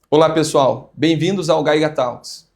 Olá pessoal, bem-vindos ao Gaiga Talks.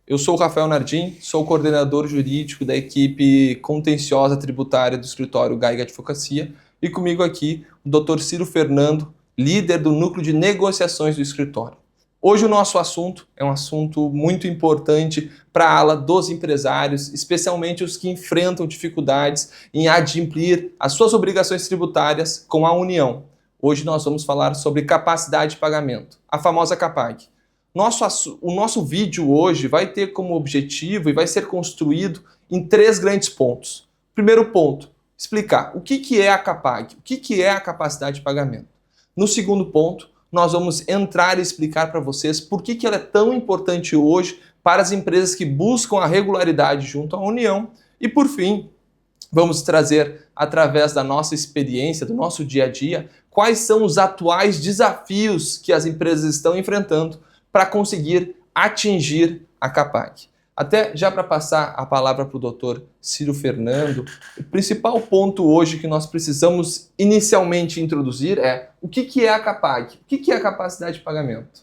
Eu sou o Rafael Nardim, sou coordenador jurídico da equipe contenciosa tributária do escritório Gaiga Advocacia e comigo aqui o Dr. Ciro Fernando, líder do núcleo de negociações do escritório. Hoje o nosso assunto é um assunto muito importante para a ala dos empresários, especialmente os que enfrentam dificuldades em adimplir as suas obrigações tributárias com a União. Hoje nós vamos falar sobre capacidade de pagamento, a famosa CAPAG. O nosso vídeo hoje vai ter como objetivo e vai ser construído em três grandes pontos. Primeiro ponto, explicar o que é a CAPAG, o que é a capacidade de pagamento. No segundo ponto, nós vamos entrar e explicar para vocês por que ela é tão importante hoje para as empresas que buscam a regularidade junto à União. E por fim, vamos trazer, através da nossa experiência, do nosso dia a dia, quais são os atuais desafios que as empresas estão enfrentando para conseguir atingir a CAPAG. Até já para passar a palavra para o Dr. Ciro Fernando, o principal ponto hoje que nós precisamos inicialmente introduzir é o que é a CAPAG? O que é a capacidade de pagamento?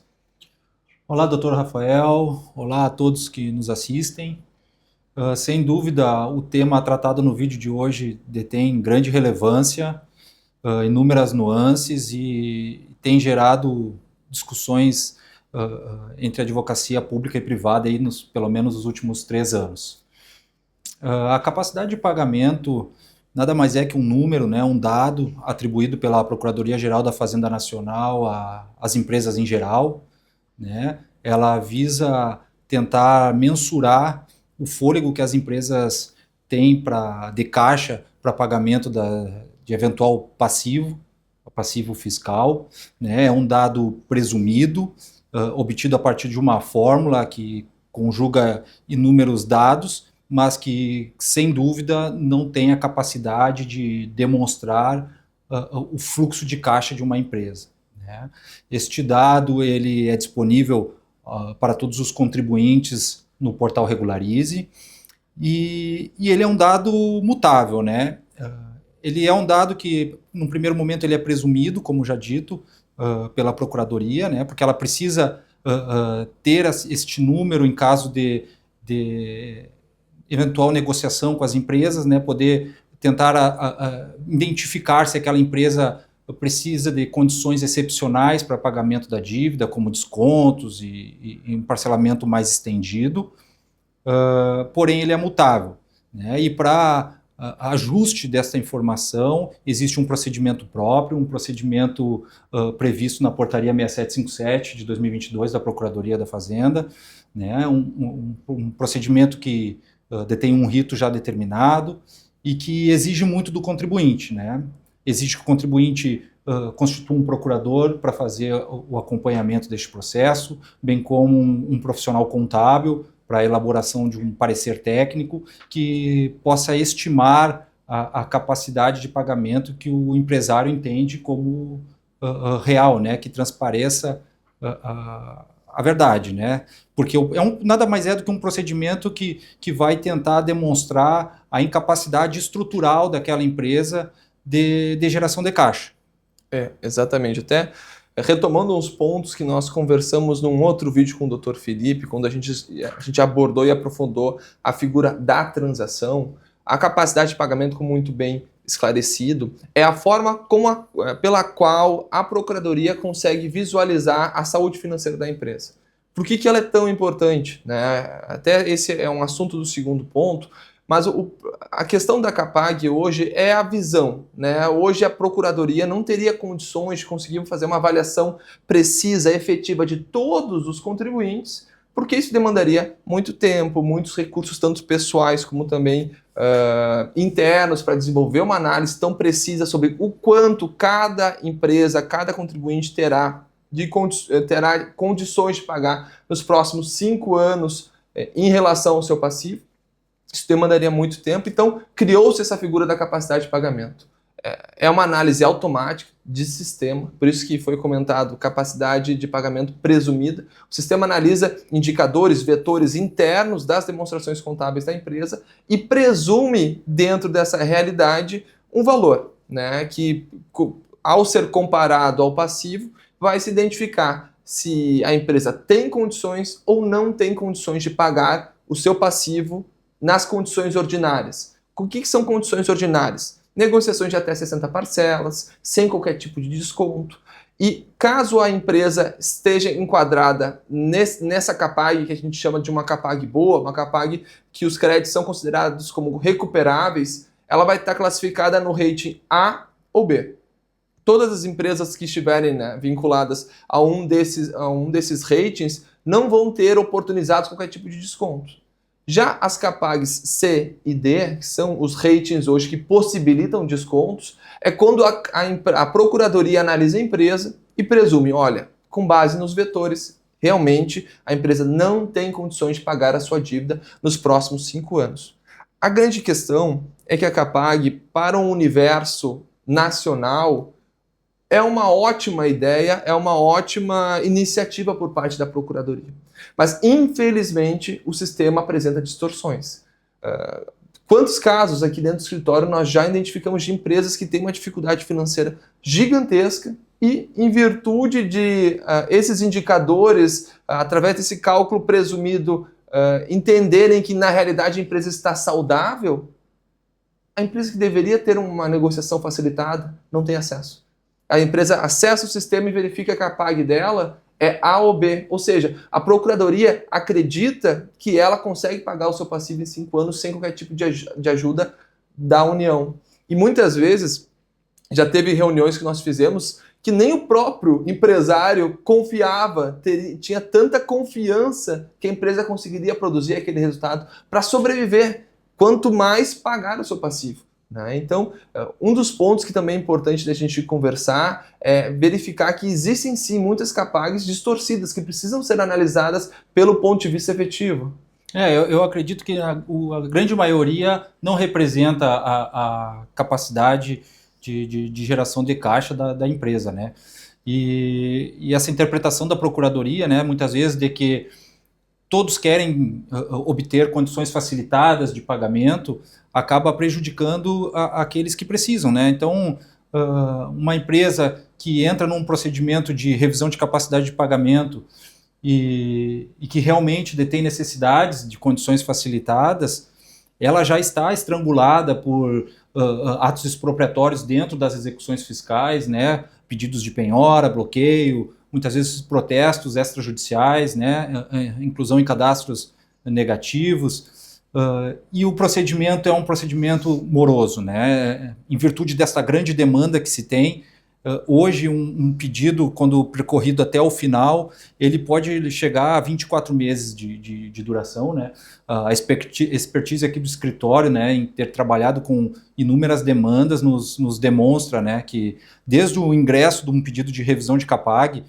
Olá, doutor Rafael. Olá a todos que nos assistem. Sem dúvida, o tema tratado no vídeo de hoje detém grande relevância, inúmeras nuances e tem gerado discussões entre a advocacia pública e privada aí pelo menos nos últimos 3 anos. A capacidade de pagamento nada mais é que um número, né, um dado atribuído pela Procuradoria-Geral da Fazenda Nacional às empresas em geral, né? Ela visa tentar mensurar o fôlego que as empresas têm de caixa para pagamento de eventual passivo fiscal, né? É um dado presumido, obtido a partir de uma fórmula que conjuga inúmeros dados, mas que, sem dúvida, não tem a capacidade de demonstrar o fluxo de caixa de uma empresa, né? Este dado ele é disponível para todos os contribuintes no portal Regularize e ele é um dado mutável, né? Ele é um dado que, no primeiro momento, ele é presumido, como já dito, pela Procuradoria, né? Porque ela precisa ter este número em caso de eventual negociação com as empresas, né? Poder tentar identificar se aquela empresa precisa de condições excepcionais para pagamento da dívida, como descontos e um parcelamento mais estendido, porém ele é mutável, né? E para ajuste dessa informação, existe um procedimento próprio, um procedimento previsto na Portaria 6757 de 2022 da Procuradoria da Fazenda, né? Um procedimento que detém um rito já determinado e que exige muito do contribuinte, né? Exige que o contribuinte constitua um procurador para fazer o acompanhamento deste processo, bem como um profissional contábil para a elaboração de um parecer técnico que possa estimar a capacidade de pagamento que o empresário entende como real, né? Que transpareça a verdade, né? Porque nada mais é do que um procedimento que vai tentar demonstrar a incapacidade estrutural daquela empresa de geração de caixa. Exatamente. Até retomando uns pontos que nós conversamos num outro vídeo com o Dr. Felipe, quando a gente abordou e aprofundou a figura da transação, a capacidade de pagamento, como muito bem esclarecido, é a forma pela qual a Procuradoria consegue visualizar a saúde financeira da empresa. Por que ela é tão importante, né? Até esse é um assunto do segundo ponto, mas a questão da CAPAG hoje é a visão, né? Hoje a Procuradoria não teria condições de conseguir fazer uma avaliação precisa, efetiva de todos os contribuintes, porque isso demandaria muito tempo, muitos recursos, tanto pessoais como também internos, para desenvolver uma análise tão precisa sobre o quanto cada empresa, cada contribuinte terá condições de pagar nos próximos 5 anos em relação ao seu passivo. Isso demandaria muito tempo, então criou-se essa figura da capacidade de pagamento. É uma análise automática de sistema, por isso que foi comentado capacidade de pagamento presumida. O sistema analisa indicadores, vetores internos das demonstrações contábeis da empresa e presume dentro dessa realidade um valor, né, que ao ser comparado ao passivo vai se identificar se a empresa tem condições ou não tem condições de pagar o seu passivo nas condições ordinárias. O que são condições ordinárias? Negociações de até 60 parcelas, sem qualquer tipo de desconto. E caso a empresa esteja enquadrada nessa CAPAG, que a gente chama de uma CAPAG boa, uma CAPAG que os créditos são considerados como recuperáveis, ela vai estar classificada no rating A ou B. Todas as empresas que estiverem, né, vinculadas a um desses ratings não vão ter oportunizados qualquer tipo de desconto. Já as CAPAGs C e D, que são os ratings hoje que possibilitam descontos, é quando a procuradoria analisa a empresa e presume, olha, com base nos vetores, realmente a empresa não tem condições de pagar a sua dívida nos próximos 5 anos. A grande questão é que a CAPAG, para um universo nacional, é uma ótima ideia, é uma ótima iniciativa por parte da Procuradoria. Mas, infelizmente, o sistema apresenta distorções. Quantos casos aqui dentro do escritório nós já identificamos de empresas que têm uma dificuldade financeira gigantesca e, em virtude de esses indicadores, através desse cálculo presumido, entenderem que, na realidade, a empresa está saudável, a empresa que deveria ter uma negociação facilitada não tem acesso. A empresa acessa o sistema e verifica que a CAPAG dela é A ou B. Ou seja, a Procuradoria acredita que ela consegue pagar o seu passivo em 5 anos sem qualquer tipo de ajuda da União. E muitas vezes, já teve reuniões que nós fizemos que nem o próprio empresário confiava, tinha tanta confiança que a empresa conseguiria produzir aquele resultado para sobreviver, quanto mais pagar o seu passivo. Então, um dos pontos que também é importante da gente conversar é verificar que existem sim muitas CAPAGs distorcidas que precisam ser analisadas pelo ponto de vista efetivo. Eu acredito que a grande maioria não representa a capacidade de geração de caixa da empresa, né? E essa interpretação da Procuradoria, né, muitas vezes, de que todos querem obter condições facilitadas de pagamento, acaba prejudicando aqueles que precisam, né? Então, uma empresa que entra num procedimento de revisão de capacidade de pagamento e que realmente detém necessidades de condições facilitadas, ela já está estrangulada por atos expropriatórios dentro das execuções fiscais, né? Pedidos de penhora, bloqueio, muitas vezes protestos extrajudiciais, né? Inclusão em cadastros negativos. E o procedimento é um procedimento moroso, né? Em virtude dessa grande demanda que se tem, hoje um pedido, quando percorrido até o final, ele pode chegar a 24 meses de duração, né? A expertise aqui do escritório, né, em ter trabalhado com inúmeras demandas, nos demonstra, né, que desde o ingresso de um pedido de revisão de CAPAG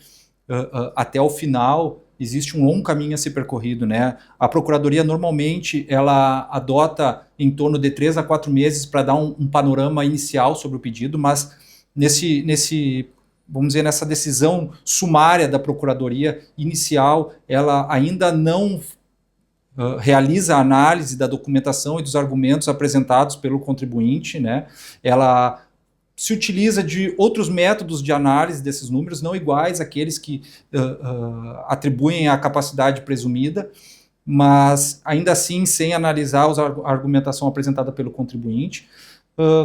até o final, existe um longo caminho a ser percorrido, né? A Procuradoria, normalmente, ela adota em torno de 3 a 4 meses para dar um panorama inicial sobre o pedido, mas vamos dizer, nessa decisão sumária da Procuradoria inicial, ela ainda não realiza a análise da documentação e dos argumentos apresentados pelo contribuinte, né? Ela se utiliza de outros métodos de análise desses números, não iguais àqueles que atribuem a capacidade presumida, mas ainda assim sem analisar a argumentação apresentada pelo contribuinte.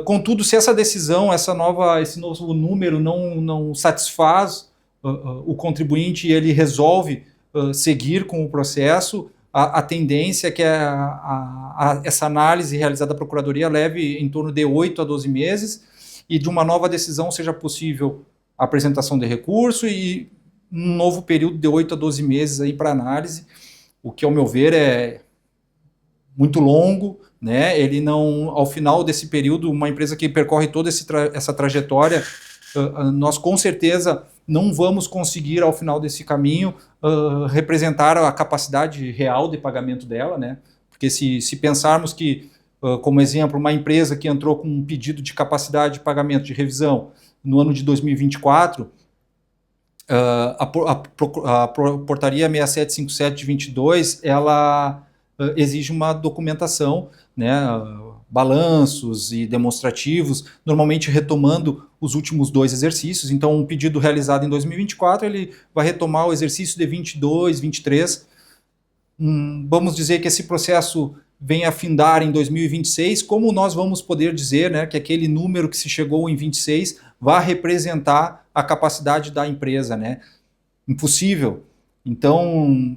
Contudo, se essa decisão, esse novo número não satisfaz o contribuinte e ele resolve seguir com o processo, a tendência é que essa análise realizada da Procuradoria leve em torno de 8 a 12 meses, e de uma nova decisão seja possível a apresentação de recurso e um novo período de 8 a 12 meses aí para análise, o que, ao meu ver, é muito longo, né? Ele não, ao final desse período, uma empresa que percorre toda essa trajetória, nós com certeza não vamos conseguir, ao final desse caminho, representar a capacidade real de pagamento dela, né? Porque se pensarmos que, como exemplo, uma empresa que entrou com um pedido de capacidade de pagamento de revisão no ano de 2024, a portaria 6757 de 22, ela exige uma documentação, né, balanços e demonstrativos, normalmente retomando os últimos 2 exercícios. Então, um pedido realizado em 2024, ele vai retomar o exercício de 22, 23. Vamos dizer que esse processo vem a findar em 2026, como nós vamos poder dizer, né, que aquele número que se chegou em 26 vai representar a capacidade da empresa, né? Impossível. Então,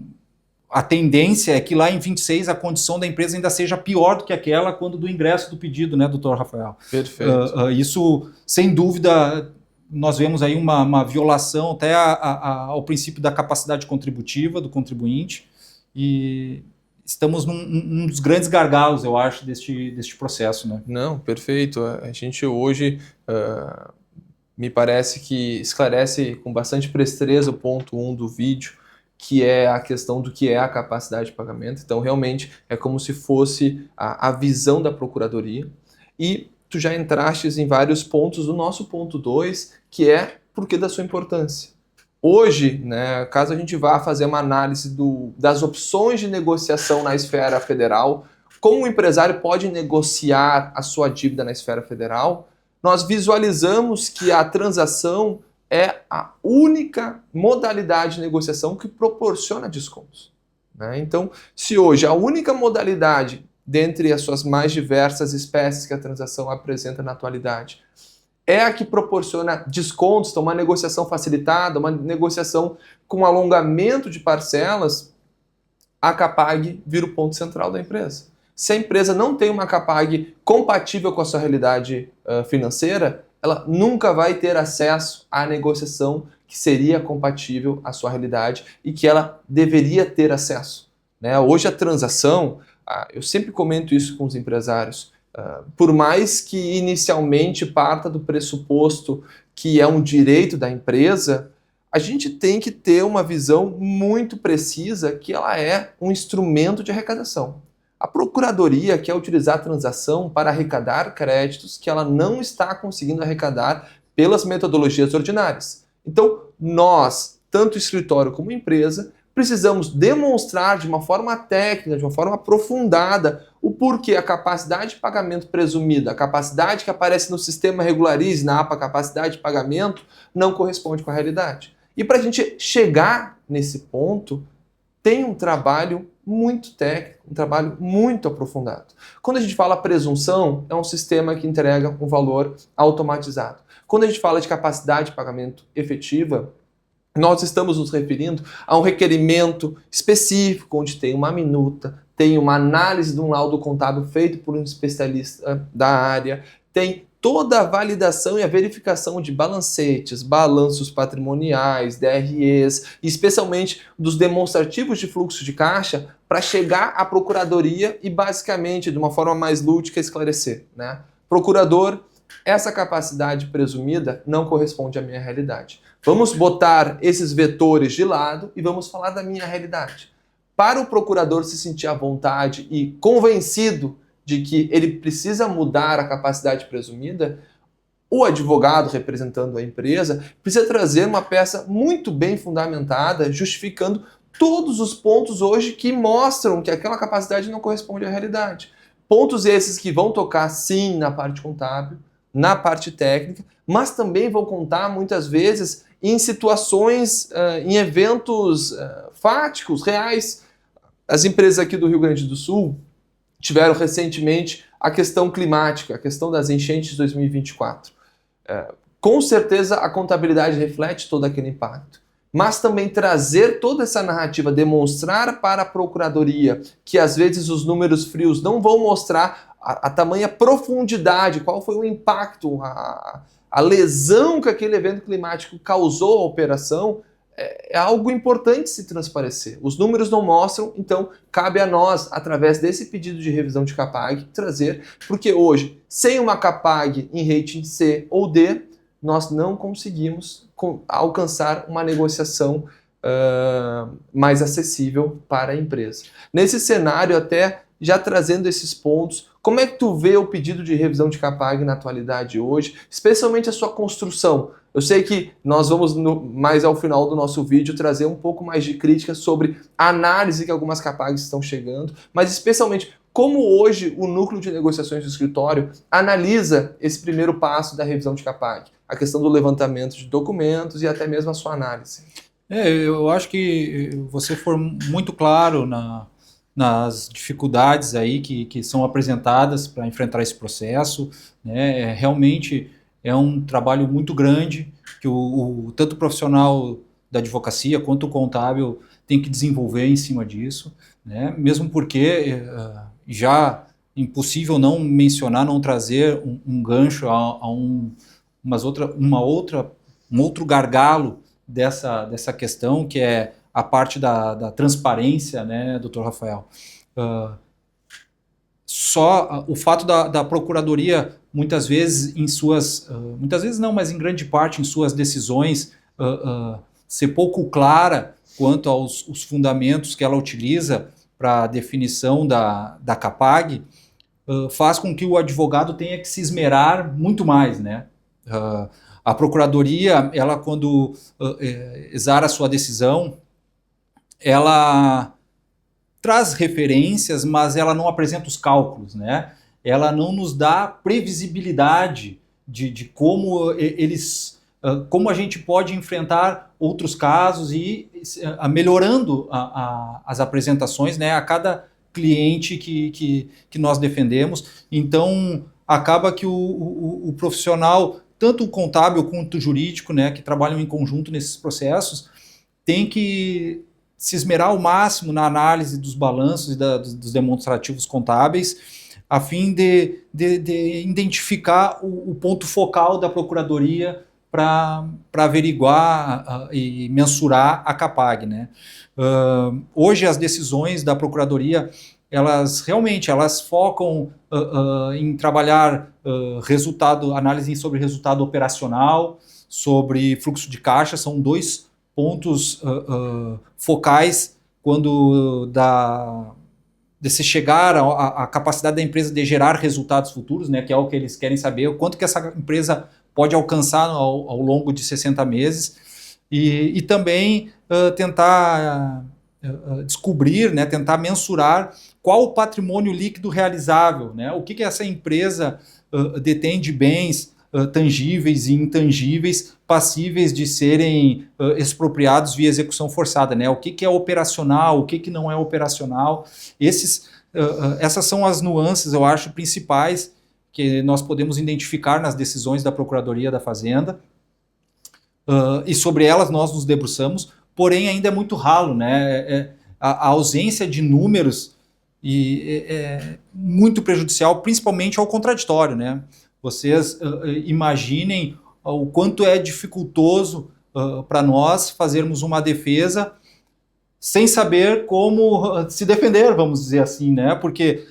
a tendência é que lá em 26 a condição da empresa ainda seja pior do que aquela quando do ingresso do pedido, né, doutor Rafael? Perfeito. Isso, sem dúvida, nós vemos aí uma violação até ao princípio da capacidade contributiva do contribuinte, e estamos num dos grandes gargalos, eu acho, deste processo, né? Não, perfeito. A gente hoje me parece que esclarece com bastante presteza o ponto 1 do vídeo, que é a questão do que é a capacidade de pagamento. Então, realmente, é como se fosse a visão da Procuradoria. E tu já entraste em vários pontos do nosso ponto 2, que é por que da sua importância. Hoje, né, caso a gente vá fazer uma análise das opções de negociação na esfera federal, como o empresário pode negociar a sua dívida na esfera federal, nós visualizamos que a transação é a única modalidade de negociação que proporciona descontos, né? Então, se hoje a única modalidade, dentre as suas mais diversas espécies que a transação apresenta na atualidade, é a que proporciona descontos, então uma negociação facilitada, uma negociação com alongamento de parcelas, a Capag vira o ponto central da empresa. Se a empresa não tem uma Capag compatível com a sua realidade financeira, ela nunca vai ter acesso à negociação que seria compatível à sua realidade e que ela deveria ter acesso, né? Hoje a transação, eu sempre comento isso com os empresários, por mais que inicialmente parta do pressuposto que é um direito da empresa, a gente tem que ter uma visão muito precisa que ela é um instrumento de arrecadação. A Procuradoria quer utilizar a transação para arrecadar créditos que ela não está conseguindo arrecadar pelas metodologias ordinárias. Então, nós, tanto escritório como empresa, precisamos demonstrar de uma forma técnica, de uma forma aprofundada, o porquê a capacidade de pagamento presumida, a capacidade que aparece no sistema Regularize, na APA capacidade de pagamento, não corresponde com a realidade. E para a gente chegar nesse ponto, tem um trabalho muito técnico, um trabalho muito aprofundado. Quando a gente fala presunção, é um sistema que entrega um valor automatizado. Quando a gente fala de capacidade de pagamento efetiva, nós estamos nos referindo a um requerimento específico, onde tem uma minuta, tem uma análise de um laudo contábil feito por um especialista da área, tem toda a validação e a verificação de balancetes, balanços patrimoniais, DREs, e especialmente dos demonstrativos de fluxo de caixa, para chegar à Procuradoria e basicamente, de uma forma mais lúdica, esclarecer, né? Procurador, essa capacidade presumida não corresponde à minha realidade. Vamos botar esses vetores de lado e vamos falar da minha realidade. Para o procurador se sentir à vontade e convencido de que ele precisa mudar a capacidade presumida, o advogado representando a empresa precisa trazer uma peça muito bem fundamentada, justificando todos os pontos hoje que mostram que aquela capacidade não corresponde à realidade. Pontos esses que vão tocar sim na parte contábil, na parte técnica, mas também vão contar muitas vezes em situações, em eventos fáticos, reais. As empresas aqui do Rio Grande do Sul tiveram recentemente a questão climática, a questão das enchentes de 2024. Com certeza a contabilidade reflete todo aquele impacto, mas também trazer toda essa narrativa, demonstrar para a Procuradoria que às vezes os números frios não vão mostrar a tamanha profundidade, qual foi o impacto, a lesão que aquele evento climático causou à operação, é algo importante se transparecer. Os números não mostram, então cabe a nós, através desse pedido de revisão de Capag, trazer, porque hoje, sem uma Capag em rating C ou D, nós não conseguimos alcançar uma negociação mais acessível para a empresa. Nesse cenário, até já trazendo esses pontos, como é que tu vê o pedido de revisão de Capag na atualidade hoje, especialmente a sua construção? Eu sei que nós vamos, mais ao final do nosso vídeo, trazer um pouco mais de crítica sobre a análise que algumas Capags estão chegando, mas especialmente Como hoje o núcleo de negociações do escritório analisa esse primeiro passo da revisão de CAPAG? A questão do levantamento de documentos e até mesmo a sua análise. Eu acho que você foi muito claro nas dificuldades aí que são apresentadas para enfrentar esse processo, né? Realmente é um trabalho muito grande que tanto o profissional da advocacia quanto o contábil tem que desenvolver em cima disso, né? Mesmo porque já impossível não mencionar, não trazer um gancho a um outro gargalo dessa questão, que é a parte da transparência, né, doutor Rafael? Só o fato da Procuradoria, muitas vezes muitas vezes não, mas em grande parte em suas decisões, ser pouco clara quanto os fundamentos que ela utiliza para a definição da CAPAG, faz com que o advogado tenha que se esmerar muito mais, né? A Procuradoria, ela quando exara a sua decisão, ela traz referências, mas ela não apresenta os cálculos, né? Ela não nos dá previsibilidade de como como a gente pode enfrentar outros casos e melhorando as apresentações, né, a cada cliente que nós defendemos. Então, acaba que o profissional, tanto o contábil quanto o jurídico, né, que trabalham em conjunto nesses processos, tem que se esmerar ao máximo na análise dos balanços e dos demonstrativos contábeis, a fim de identificar o ponto focal da Procuradoria para averiguar e mensurar a CAPAG, né? Hoje as decisões da Procuradoria, elas focam em trabalhar análise sobre resultado operacional, sobre fluxo de caixa. São dois pontos focais quando de se chegar à capacidade da empresa de gerar resultados futuros, né, que é o que eles querem saber, o quanto que essa empresa pode alcançar ao longo de 60 meses, e também tentar descobrir, né, tentar mensurar qual o patrimônio líquido realizável, né, o que essa empresa detém de bens tangíveis e intangíveis passíveis de serem expropriados via execução forçada, né? O que é operacional, o que não é operacional. Essas são as nuances, eu acho, principais que nós podemos identificar nas decisões da Procuradoria da Fazenda, e sobre elas nós nos debruçamos, porém ainda é muito ralo, né? A ausência de números é muito prejudicial, principalmente ao contraditório, né? Vocês imaginem o quanto é dificultoso para nós fazermos uma defesa sem saber como se defender, vamos dizer assim, né? Porque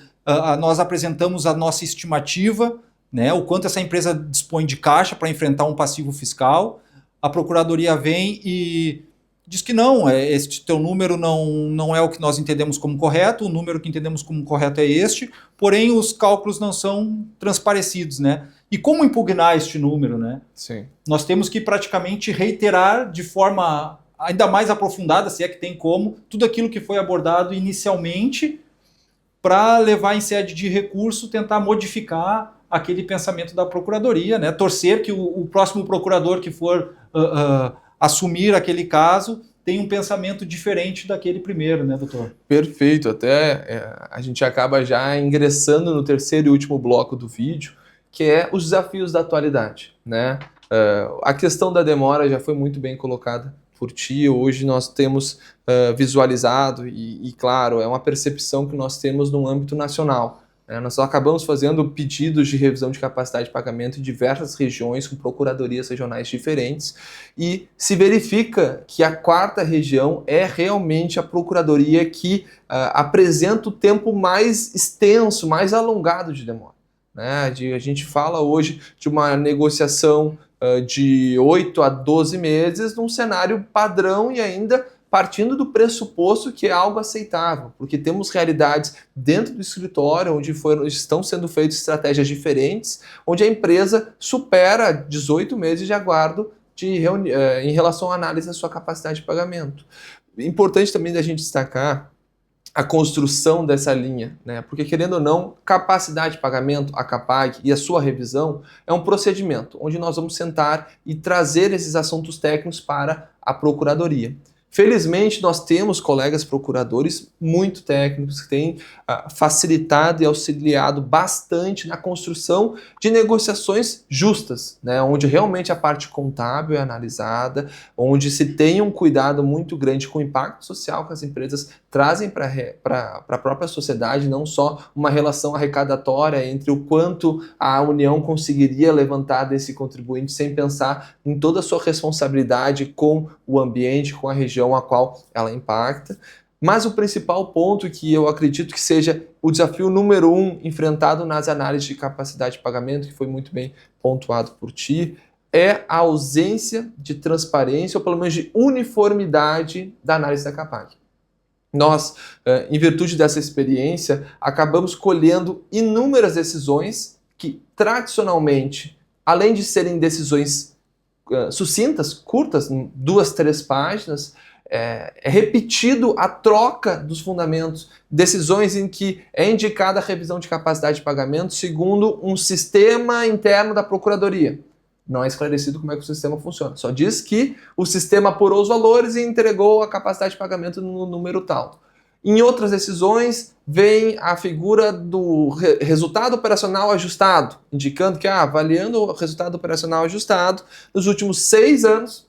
nós apresentamos a nossa estimativa, né? O quanto essa empresa dispõe de caixa para enfrentar um passivo fiscal. A Procuradoria vem e diz que não, este teu número não é o que nós entendemos como correto, o número que entendemos como correto é este, porém os cálculos não são transparecidos, né? E como impugnar este número, né? Sim. Nós temos que praticamente reiterar de forma ainda mais aprofundada, se é que tem como, tudo aquilo que foi abordado inicialmente para levar em sede de recurso, tentar modificar aquele pensamento da Procuradoria, né? Torcer que o próximo procurador que for assumir aquele caso tem um pensamento diferente daquele primeiro, né, doutor? Perfeito. Até a gente acaba já ingressando no terceiro e último bloco do vídeo, que é os desafios da atualidade, né? A questão da demora já foi muito bem colocada por ti. Hoje nós temos visualizado e, claro, é uma percepção que nós temos no âmbito nacional. Nós acabamos fazendo pedidos de revisão de capacidade de pagamento em diversas regiões, com procuradorias regionais diferentes, e se verifica que a quarta região é realmente a procuradoria que apresenta o tempo mais extenso, mais alongado de demora. A gente fala hoje de uma negociação de 8 a 12 meses num cenário padrão e ainda partindo do pressuposto que é algo aceitável, porque temos realidades dentro do escritório onde estão sendo feitas estratégias diferentes, onde a empresa supera 18 meses de aguardo em relação à análise da sua capacidade de pagamento. Importante também da gente destacar a construção dessa linha, né? Porque, querendo ou não, capacidade de pagamento, a CAPAG e a sua revisão é um procedimento onde nós vamos sentar e trazer esses assuntos técnicos para a Procuradoria. Felizmente, nós temos colegas procuradores muito técnicos que têm facilitado e auxiliado bastante na construção de negociações justas, né? Onde realmente a parte contábil é analisada, onde se tem um cuidado muito grande com o impacto social que as empresas trazem para a própria sociedade, não só uma relação arrecadatória entre o quanto a União conseguiria levantar desse contribuinte sem pensar em toda a sua responsabilidade com o ambiente, com a região a qual ela impacta. Mas o principal ponto que eu acredito que seja o desafio número 1 enfrentado nas análises de capacidade de pagamento, que foi muito bem pontuado por ti, é a ausência de transparência, ou pelo menos de uniformidade da análise da CAPAG. Nós, em virtude dessa experiência, acabamos colhendo inúmeras decisões que, tradicionalmente, além de serem decisões sucintas, curtas, 2, 3 páginas, é repetido a troca dos fundamentos, decisões em que é indicada a revisão de capacidade de pagamento segundo um sistema interno da Procuradoria. Não é esclarecido como é que o sistema funciona. Só diz que o sistema apurou os valores e entregou a capacidade de pagamento no número tal. Em outras decisões, vem a figura do resultado operacional ajustado, indicando que, avaliando o resultado operacional ajustado, nos últimos 6 anos,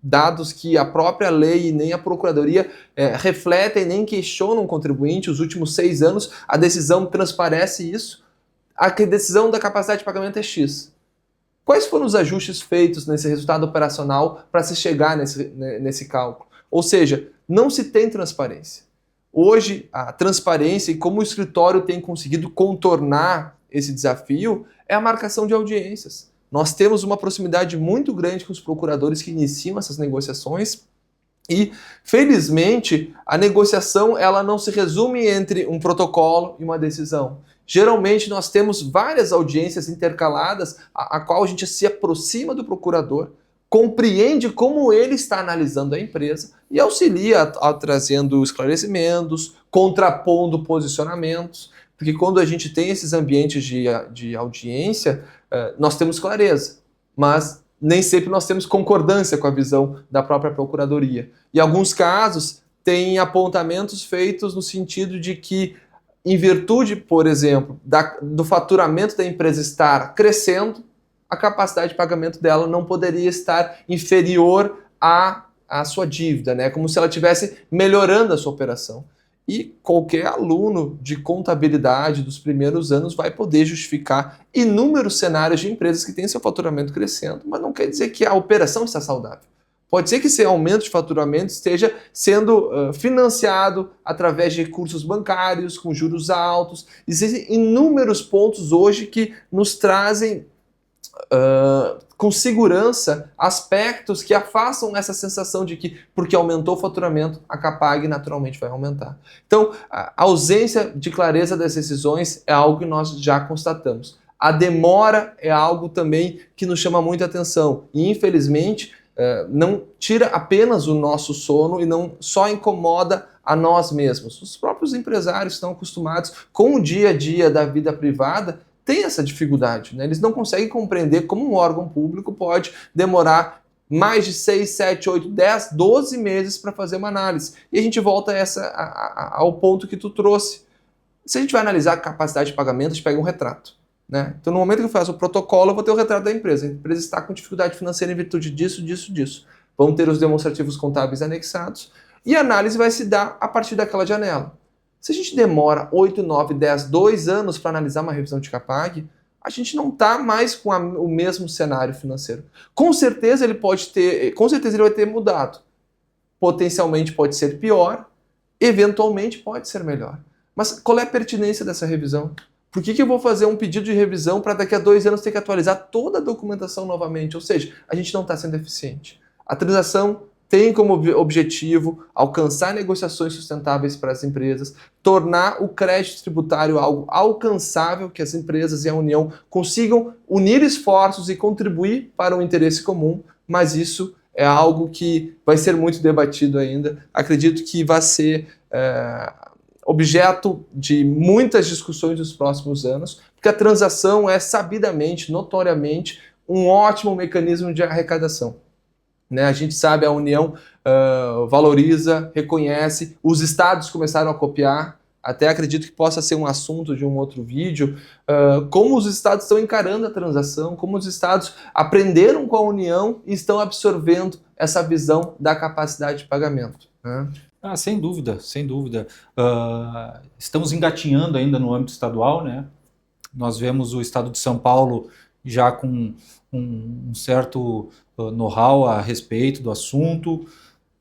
dados que a própria lei e nem a Procuradoria refletem nem questionam o contribuinte, os últimos 6 anos, a decisão transparece isso, a decisão da capacidade de pagamento é X. Quais foram os ajustes feitos nesse resultado operacional para se chegar nesse cálculo? Ou seja, não se tem transparência. Hoje, a transparência e como o escritório tem conseguido contornar esse desafio é a marcação de audiências. Nós temos uma proximidade muito grande com os procuradores que iniciam essas negociações e, felizmente, a negociação ela não se resume entre um protocolo e uma decisão. Geralmente, nós temos várias audiências intercaladas a qual a gente se aproxima do procurador, compreende como ele está analisando a empresa e auxilia trazendo esclarecimentos, contrapondo posicionamentos, porque quando a gente tem esses ambientes de audiência, nós temos clareza, mas nem sempre nós temos concordância com a visão da própria Procuradoria. Em alguns casos, tem apontamentos feitos no sentido de que, em virtude, por exemplo, do faturamento da empresa estar crescendo, a capacidade de pagamento dela não poderia estar inferior à sua dívida, né? Como se ela estivesse melhorando a sua operação. E qualquer aluno de contabilidade dos primeiros anos vai poder justificar inúmeros cenários de empresas que têm seu faturamento crescendo, mas não quer dizer que a operação está saudável. Pode ser que esse aumento de faturamento esteja sendo financiado através de recursos bancários, com juros altos. Existem inúmeros pontos hoje que nos trazem com segurança aspectos que afastam essa sensação de que, porque aumentou o faturamento, a CAPAG naturalmente vai aumentar. Então, a ausência de clareza das decisões é algo que nós já constatamos. A demora é algo também que nos chama muita atenção e, infelizmente, não tira apenas o nosso sono e não só incomoda a nós mesmos. Os próprios empresários estão acostumados com o dia a dia da vida privada, tem essa dificuldade, né? Eles não conseguem compreender como um órgão público pode demorar mais de 6, 7, 8, 10, 12 meses para fazer uma análise. E a gente volta ao ponto que tu trouxe. Se a gente vai analisar a capacidade de pagamento, a gente pega um retrato, né? Então, no momento que eu faço o protocolo, eu vou ter o retrato da empresa. A empresa está com dificuldade financeira em virtude disso, disso, disso. Vão ter os demonstrativos contábeis anexados e a análise vai se dar a partir daquela janela. Se a gente demora 8, 9, 10, 2 anos para analisar uma revisão de CAPAG, a gente não está mais com o mesmo cenário financeiro. Com certeza ele vai ter mudado. Potencialmente pode ser pior, eventualmente pode ser melhor. Mas qual é a pertinência dessa revisão? Por que eu vou fazer um pedido de revisão para daqui a 2 anos ter que atualizar toda a documentação novamente? Ou seja, a gente não está sendo eficiente. A transação tem como objetivo alcançar negociações sustentáveis para as empresas, tornar o crédito tributário algo alcançável, que as empresas e a União consigam unir esforços e contribuir para um interesse comum, mas isso é algo que vai ser muito debatido ainda. Acredito que vai ser objeto de muitas discussões nos próximos anos, porque a transação é sabidamente, notoriamente, um ótimo mecanismo de arrecadação. Né? A gente sabe, a União valoriza, reconhece, os estados começaram a copiar, até acredito que possa ser um assunto de um outro vídeo, como os estados estão encarando a transação, como os estados aprenderam com a União e estão absorvendo essa visão da capacidade de pagamento. Né? Sem dúvida, sem dúvida. Estamos engatinhando ainda no âmbito estadual, né? Nós vemos o estado de São Paulo já com um certo know-how a respeito do assunto,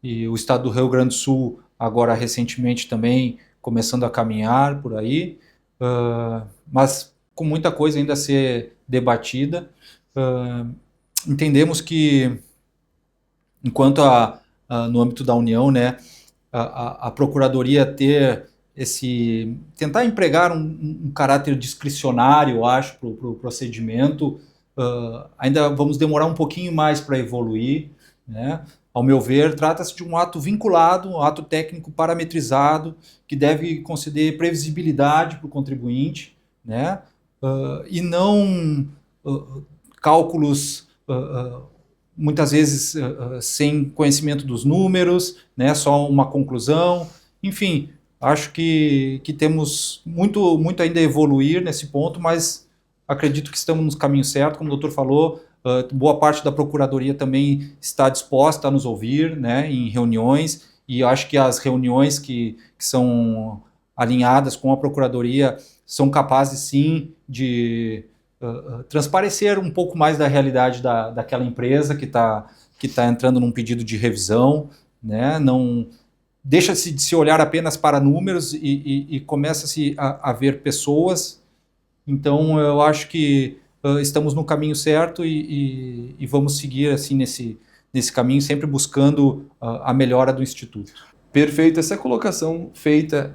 e o estado do Rio Grande do Sul agora recentemente também começando a caminhar por aí, mas com muita coisa ainda a ser debatida. Entendemos que, enquanto no âmbito da União, né, a Procuradoria tentar empregar um caráter discricionário, eu acho, para o procedimento, ainda vamos demorar um pouquinho mais para evoluir, né? Ao meu ver, trata-se de um ato vinculado, um ato técnico parametrizado, que deve conceder previsibilidade para o contribuinte, né? E não cálculos muitas vezes sem conhecimento dos números, né? Só uma conclusão. Enfim, acho que temos muito ainda a evoluir nesse ponto, mas acredito que estamos no caminho certo, como o doutor falou. Boa parte da Procuradoria também está disposta a nos ouvir, né, em reuniões, e acho que as reuniões que são alinhadas com a Procuradoria são capazes, sim, de transparecer um pouco mais da realidade daquela empresa que tá entrando num pedido de revisão, né? Não deixa-se de se olhar apenas para números e começa-se a ver pessoas. Então, eu acho que estamos no caminho certo e vamos seguir assim nesse caminho, sempre buscando a melhora do Instituto. Perfeito. Essa colocação feita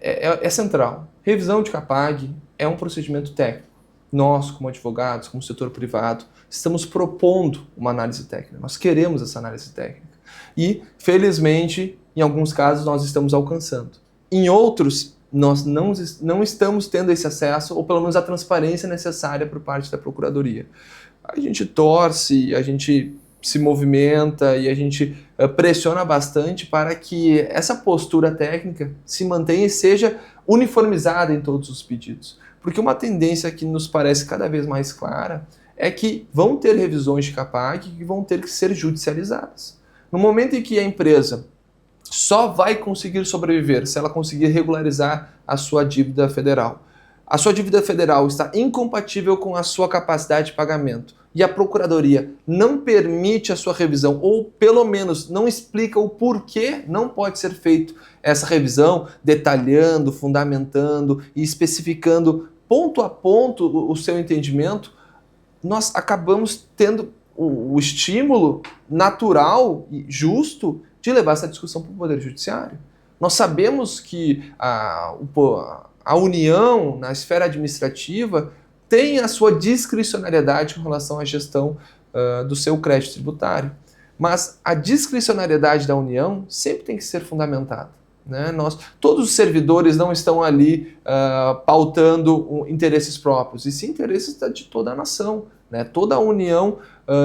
é central. Revisão de CAPAG é um procedimento técnico. Nós, como advogados, como setor privado, estamos propondo uma análise técnica. Nós queremos essa análise técnica. E, felizmente, em alguns casos, nós estamos alcançando. Em outros, nós não estamos tendo esse acesso, ou pelo menos a transparência necessária por parte da Procuradoria. A gente torce, a gente se movimenta e a gente pressiona bastante para que essa postura técnica se mantenha e seja uniformizada em todos os pedidos. Porque uma tendência que nos parece cada vez mais clara é que vão ter revisões de CAPAG que vão ter que ser judicializadas. No momento em que a empresa só vai conseguir sobreviver se ela conseguir regularizar a sua dívida federal. A sua dívida federal está incompatível com a sua capacidade de pagamento e a Procuradoria não permite a sua revisão, ou pelo menos não explica o porquê não pode ser feito essa revisão, detalhando, fundamentando e especificando ponto a ponto o seu entendimento, nós acabamos tendo o estímulo natural e justo de levar essa discussão para o Poder Judiciário. Nós sabemos que a União, na esfera administrativa, tem a sua discricionariedade com relação à gestão do seu crédito tributário. Mas a discricionariedade da União sempre tem que ser fundamentada. Né? Todos os servidores não estão ali pautando interesses próprios, e sim interesses de toda a nação. Né? Toda a União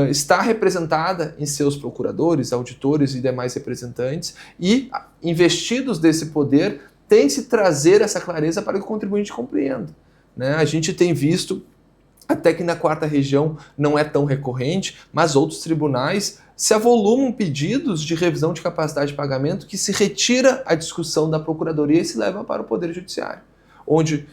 está representada em seus procuradores, auditores e demais representantes, e investidos desse poder tem se trazer essa clareza para que o contribuinte compreenda. Né? A gente tem visto, até que na 4ª região não é tão recorrente, mas outros tribunais se avolumam pedidos de revisão de capacidade de pagamento que se retira a discussão da Procuradoria e se leva para o Poder Judiciário, onde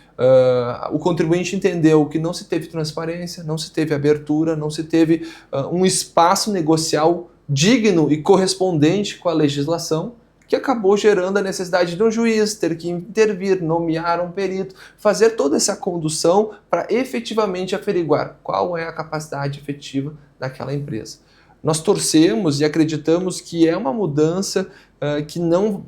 o contribuinte entendeu que não se teve transparência, não se teve abertura, não se teve um espaço negocial digno e correspondente com a legislação, que acabou gerando a necessidade de um juiz ter que intervir, nomear um perito, fazer toda essa condução para efetivamente averiguar qual é a capacidade efetiva daquela empresa. Nós torcemos e acreditamos que é uma mudança que não,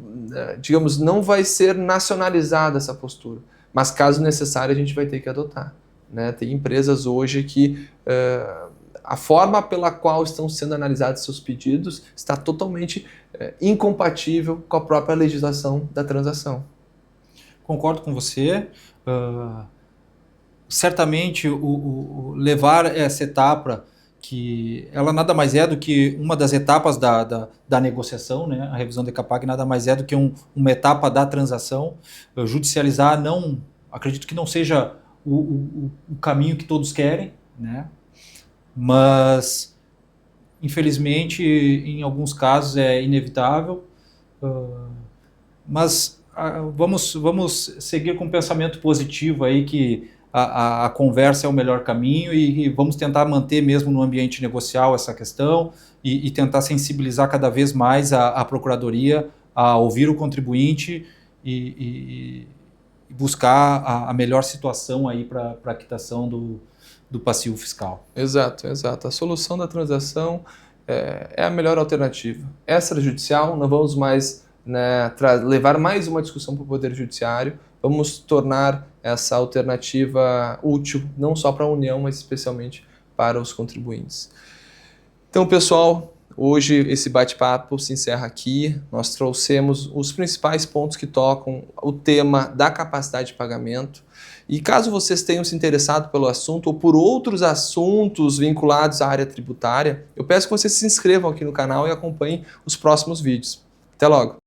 digamos, não vai ser nacionalizada essa postura, mas caso necessário a gente vai ter que adotar. Né? Tem empresas hoje que a forma pela qual estão sendo analisados seus pedidos está totalmente incompatível com a própria legislação da transação. concordo com você. Certamente, levar essa etapa, que ela nada mais é do que uma das etapas da negociação, né? A revisão de CAPAC nada mais é do que uma etapa da transação. Judicializar, não, acredito que não seja o caminho que todos querem, né? Mas, infelizmente, em alguns casos é inevitável. Mas vamos seguir com um pensamento positivo aí, que a conversa é o melhor caminho, e vamos tentar manter mesmo no ambiente negocial essa questão e tentar sensibilizar cada vez mais a Procuradoria a ouvir o contribuinte e buscar a melhor situação aí para a quitação do passivo fiscal. Exato, exato. A solução da transação é a melhor alternativa. Extrajudicial, não vamos mais, né, levar mais uma discussão para o Poder Judiciário, vamos tornar essa alternativa útil, não só para a União, mas especialmente para os contribuintes. Então, pessoal, hoje esse bate-papo se encerra aqui. Nós trouxemos os principais pontos que tocam o tema da capacidade de pagamento. E caso vocês tenham se interessado pelo assunto ou por outros assuntos vinculados à área tributária, eu peço que vocês se inscrevam aqui no canal e acompanhem os próximos vídeos. Até logo!